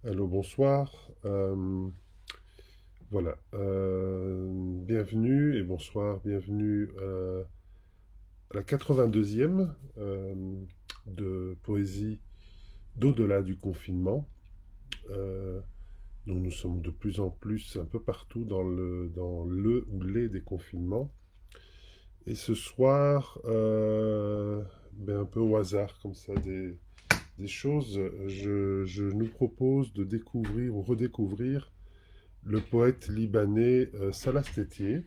Allô, bonsoir. Voilà. Bienvenue et bonsoir. Bienvenue à la 82e de poésie d'au-delà du confinement. Euh, nous sommes de plus en plus un peu partout dans le ou les déconfinements. Et ce soir, un peu au hasard comme ça, des choses, je nous propose de découvrir ou redécouvrir le poète libanais Salah Stétier.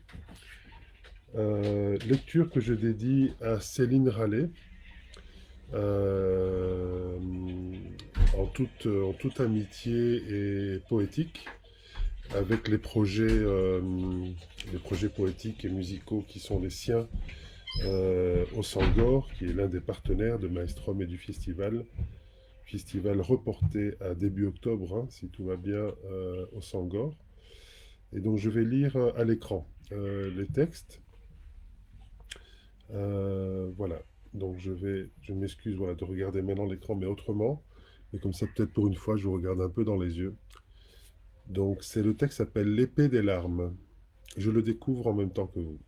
Lecture que je dédie à Céline Rallet, euh, en toute amitié et poétique, avec les projets poétiques et musicaux qui sont les siens au Sangor, qui est l'un des partenaires de Maelstrom et du festival reporté à début octobre, hein, si tout va bien, au Sangor. Et donc je vais lire à l'écran les textes. Voilà. Donc je m'excuse voilà, de regarder maintenant l'écran, mais autrement. Mais comme ça, peut-être pour une fois, je vous regarde un peu dans les yeux. Donc le texte s'appelle L'épée des larmes. Je le découvre en même temps que vous.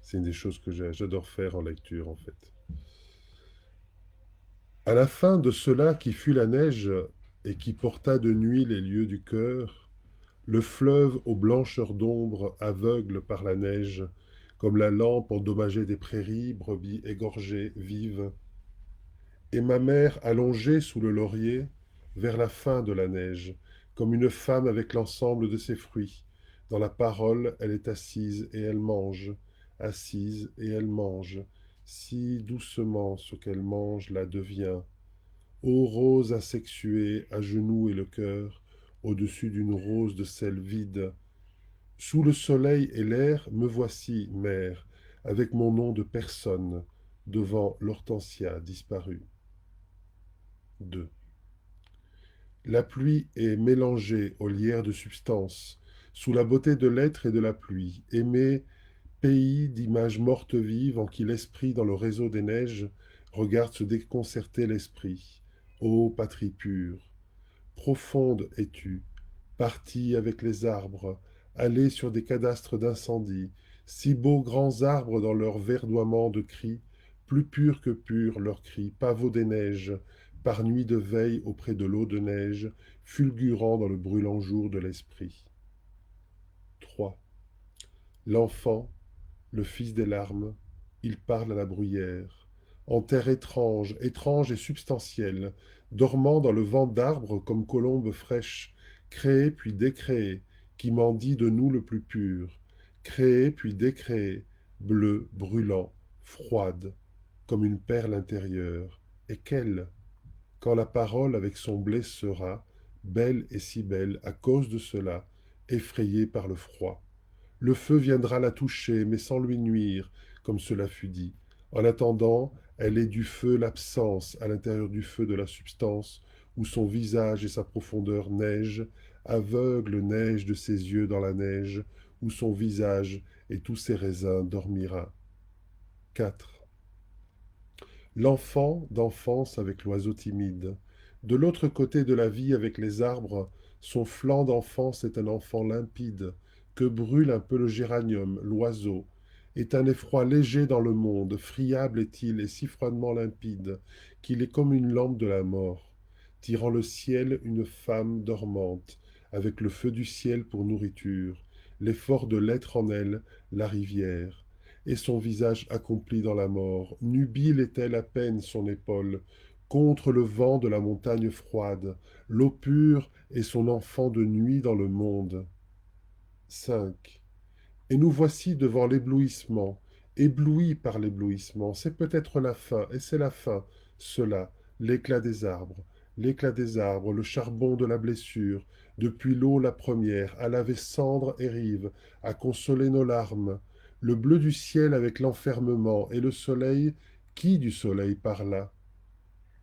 C'est une des choses que j'adore faire en lecture, en fait. À la fin de cela qui fut la neige et qui porta de nuit les lieux du cœur, le fleuve aux blancheurs d'ombre aveugle par la neige, comme la lampe endommagée des prairies, brebis égorgées, vives, et ma mère allongée sous le laurier, vers la fin de la neige, comme une femme avec l'ensemble de ses fruits. Dans la parole, elle est assise et elle mange, assise et elle mange. Si doucement ce qu'elle mange la devient. Ô rose asexuée, à genoux et le cœur, au-dessus d'une rose de sel vide. Sous le soleil et l'air, me voici, mère, avec mon nom de personne, devant l'hortensia disparue. 2. La pluie est mélangée aux lierres de substance, sous la beauté de l'être et de la pluie, aimé pays d'images mortes vives en qui l'esprit dans le réseau des neiges regarde se déconcerter l'esprit. Ô patrie pure, profonde es-tu, partie avec les arbres, allée sur des cadastres d'incendie, si beaux grands arbres dans leur verdoiement de cris, plus purs que purs leurs cris, pavots des neiges, par nuit de veille auprès de l'eau de neige, fulgurant dans le brûlant jour de l'esprit. 3. L'enfant, le fils des larmes, il parle à la bruyère. En terre étrange, étrange et substantielle, dormant dans le vent d'arbres comme colombe fraîche, créée puis décréée, qui m'en dit de nous le plus pur, créée puis décréée, bleue, brûlant, froide, comme une perle intérieure. Et quelle, quand la parole avec son blé sera, belle et si belle à cause de cela, effrayée par le froid. Le feu viendra la toucher, mais sans lui nuire, comme cela fut dit. En attendant, elle est du feu l'absence, à l'intérieur du feu de la substance, où son visage et sa profondeur neige, aveugle neige de ses yeux dans la neige, où son visage et tous ses raisins dormira. 4. L'enfant d'enfance avec l'oiseau timide. De l'autre côté de la vie avec les arbres, son flanc d'enfance est un enfant limpide, que brûle un peu le géranium, l'oiseau, est un effroi léger dans le monde, friable est-il et si froidement limpide, qu'il est comme une lampe de la mort, tirant le ciel une femme dormante, avec le feu du ciel pour nourriture, l'effort de l'être en elle, la rivière et son visage accompli dans la mort. Nubile est-elle à peine son épaule, contre le vent de la montagne froide, l'eau pure est son enfant de nuit dans le monde. 5. Et nous voici devant l'éblouissement, éblouis par l'éblouissement. C'est peut-être la fin, et c'est la fin, cela, l'éclat des arbres, le charbon de la blessure, depuis l'eau la première, à laver cendres et rives, à consoler nos larmes, le bleu du ciel avec l'enfermement, et le soleil, qui du soleil parla?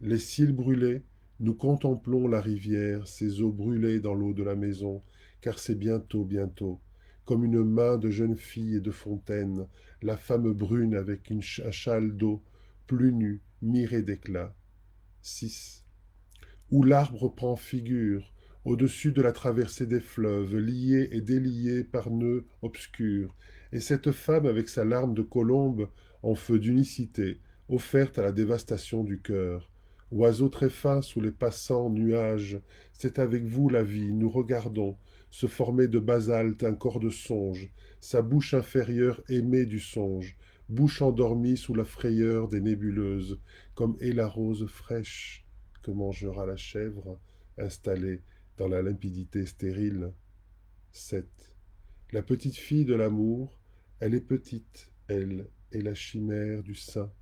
Les cils brûlés, nous contemplons la rivière, ses eaux brûlées dans l'eau de la maison, car c'est bientôt, bientôt, comme une main de jeune fille et de fontaine, la femme brune avec un châle d'eau, plus nue, mirée d'éclat. 6. où l'arbre prend figure, au-dessus de la traversée des fleuves, liée et déliée par nœuds obscurs, et cette femme avec sa larme de colombe en feu d'unicité, offerte à la dévastation du cœur. Oiseau très fin sous les passants nuages, c'est avec vous la vie, nous regardons, se former de basalte un corps de songe, sa bouche inférieure aimée du songe, bouche endormie sous la frayeur des nébuleuses, comme est la rose fraîche que mangera la chèvre, installée dans la limpidité stérile. 7. La petite fille de l'amour, elle est petite, elle est la chimère du sein,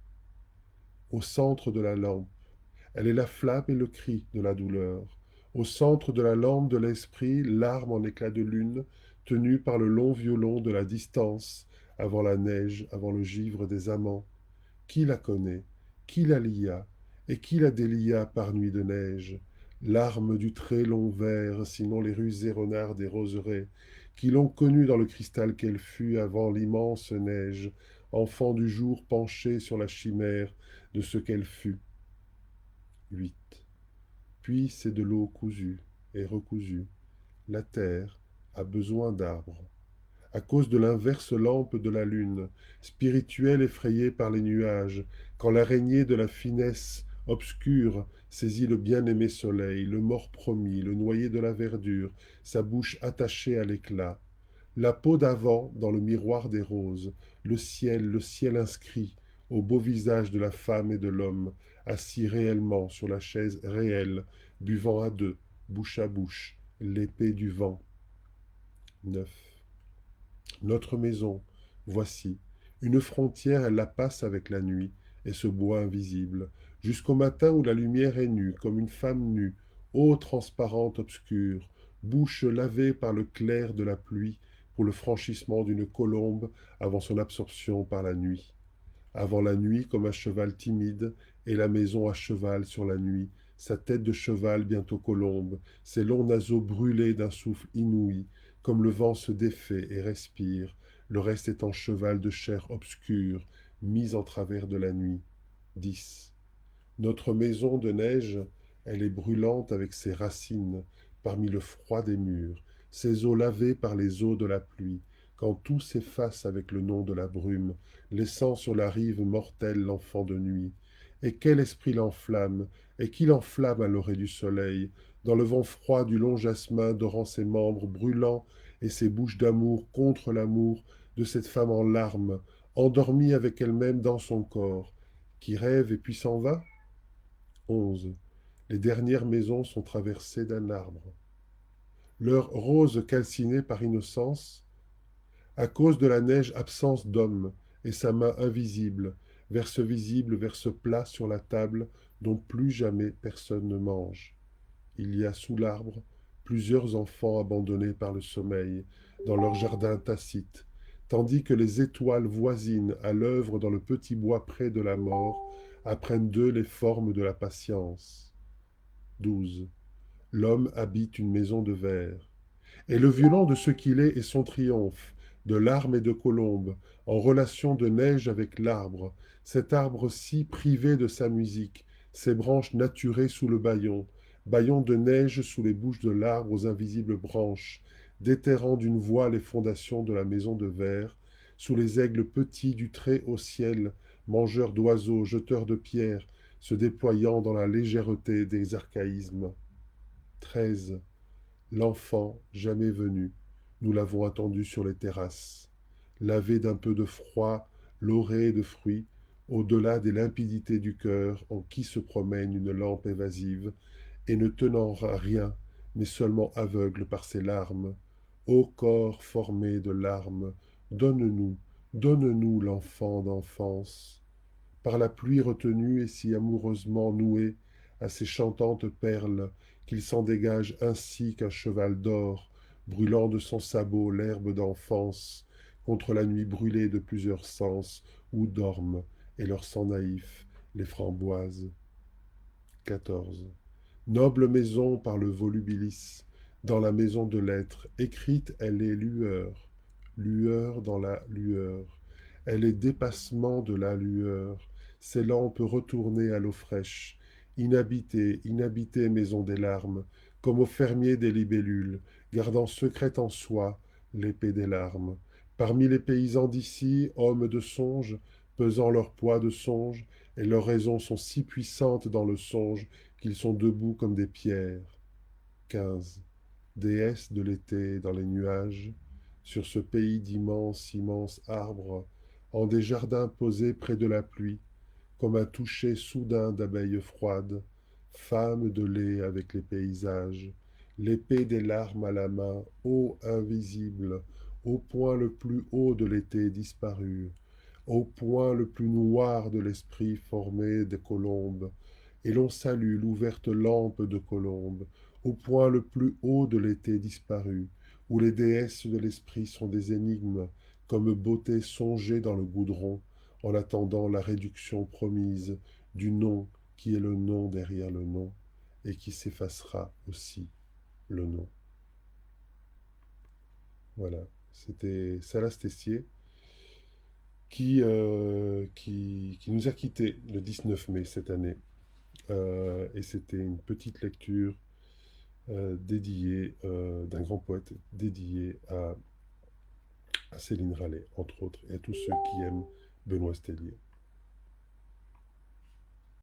au centre de la lampe. Elle est la flamme et le cri de la douleur. Au centre de la lampe de l'esprit, l'arme en éclat de lune, tenue par le long violon de la distance, avant la neige, avant le givre des amants. Qui la connaît? Qui la lia? Et qui la délia par nuit de neige? L'arme du très long ver, sinon les rusés renards des roseraies, qui l'ont connue dans le cristal qu'elle fut avant l'immense neige, enfant du jour penché sur la chimère de ce qu'elle fut. 8. Puis c'est de l'eau cousue et recousue. La terre a besoin d'arbres. À cause de l'inverse lampe de la lune, spirituelle effrayée par les nuages, quand l'araignée de la finesse obscure saisit le bien-aimé soleil, le mort promis, le noyé de la verdure, sa bouche attachée à l'éclat, la peau d'avant dans le miroir des roses, le ciel inscrit au beau visage de la femme et de l'homme, assis réellement sur la chaise réelle, buvant à deux, bouche à bouche, l'épée du vent. 9. Notre maison, voici. Une frontière, elle la passe avec la nuit et ce bois invisible, jusqu'au matin où la lumière est nue, comme une femme nue, eau transparente obscure, bouche lavée par le clair de la pluie pour le franchissement d'une colombe avant son absorption par la nuit. Avant la nuit comme un cheval timide, et la maison à cheval sur la nuit, sa tête de cheval bientôt colombe, ses longs naseaux brûlés d'un souffle inouï, comme le vent se défait et respire, le reste étant cheval de chair obscure, mis en travers de la nuit. 10. Notre maison de neige, elle est brûlante avec ses racines, parmi le froid des murs, ses eaux lavées par les eaux de la pluie, quand tout s'efface avec le nom de la brume, laissant sur la rive mortelle l'enfant de nuit. Et quel esprit l'enflamme, et qui l'enflamme à l'orée du soleil, dans le vent froid du long jasmin dorant ses membres brûlants et ses bouches d'amour contre l'amour de cette femme en larmes, endormie avec elle-même dans son corps, qui rêve et puis s'en va? 11. Les dernières maisons sont traversées d'un arbre. Leur rose calcinée par innocence, à cause de la neige absence d'homme, et sa main invisible, vers ce plat sur la table dont plus jamais personne ne mange. Il y a sous l'arbre plusieurs enfants abandonnés par le sommeil, dans leur jardin tacite, tandis que les étoiles voisines, à l'œuvre dans le petit bois près de la mort, apprennent d'eux les formes de la patience. 12. L'homme habite une maison de verre. Et le violon de ce qu'il est son triomphe, de larmes et de colombes, en relation de neige avec l'arbre, cet arbre-ci privé de sa musique, ses branches naturées sous le bâillon, bâillon de neige sous les bouches de l'arbre aux invisibles branches, déterrant d'une voix les fondations de la maison de verre, sous les aigles petits du très haut ciel, mangeurs d'oiseaux, jeteurs de pierres, se déployant dans la légèreté des archaïsmes. 13. L'enfant, jamais venu, nous l'avons attendu sur les terrasses, lavé d'un peu de froid, lauré de fruits, au-delà des limpidités du cœur en qui se promène une lampe évasive, et ne tenant à rien, mais seulement aveugle par ses larmes. Ô corps formé de larmes, donne-nous, donne-nous l'enfant d'enfance par la pluie retenue et si amoureusement nouée à ces chantantes perles, qu'il s'en dégage ainsi qu'un cheval d'or, brûlant de son sabot l'herbe d'enfance, contre la nuit brûlée de plusieurs sens, où dorment, et leur sang naïf, les framboises. 14. Noble maison par le volubilis, dans la maison de l'être, écrite elle est lueur, lueur dans la lueur, elle est dépassement de la lueur, ses lampes retournées à l'eau fraîche, Inhabitée, inhabitée maison des larmes, comme au fermier des libellules, gardant secrète en soi l'épée des larmes. Parmi les paysans d'ici, hommes de songe, pesant leur poids de songe, et leurs raisons sont si puissantes dans le songe qu'ils sont debout comme des pierres. 15. Déesse de l'été dans les nuages, sur ce pays d'immenses, immenses arbres, en des jardins posés près de la pluie, comme un toucher soudain d'abeilles froides, femme de lait avec les paysages, l'épée des larmes à la main, ô invisible, au point le plus haut de l'été disparu, au point le plus noir de l'esprit formé des colombes, et l'on salue l'ouverte lampe de colombe, au point le plus haut de l'été disparu, où les déesses de l'esprit sont des énigmes, comme beauté songée dans le goudron, en attendant la réduction promise du nom qui est le nom derrière le nom, et qui s'effacera aussi le nom. Voilà, c'était Salas Tessier qui nous a quittés le 19 mai cette année. Et c'était une petite lecture dédiée d'un grand poète dédié à Céline Rallet, entre autres, et à tous ceux qui aiment Benoît Stellier.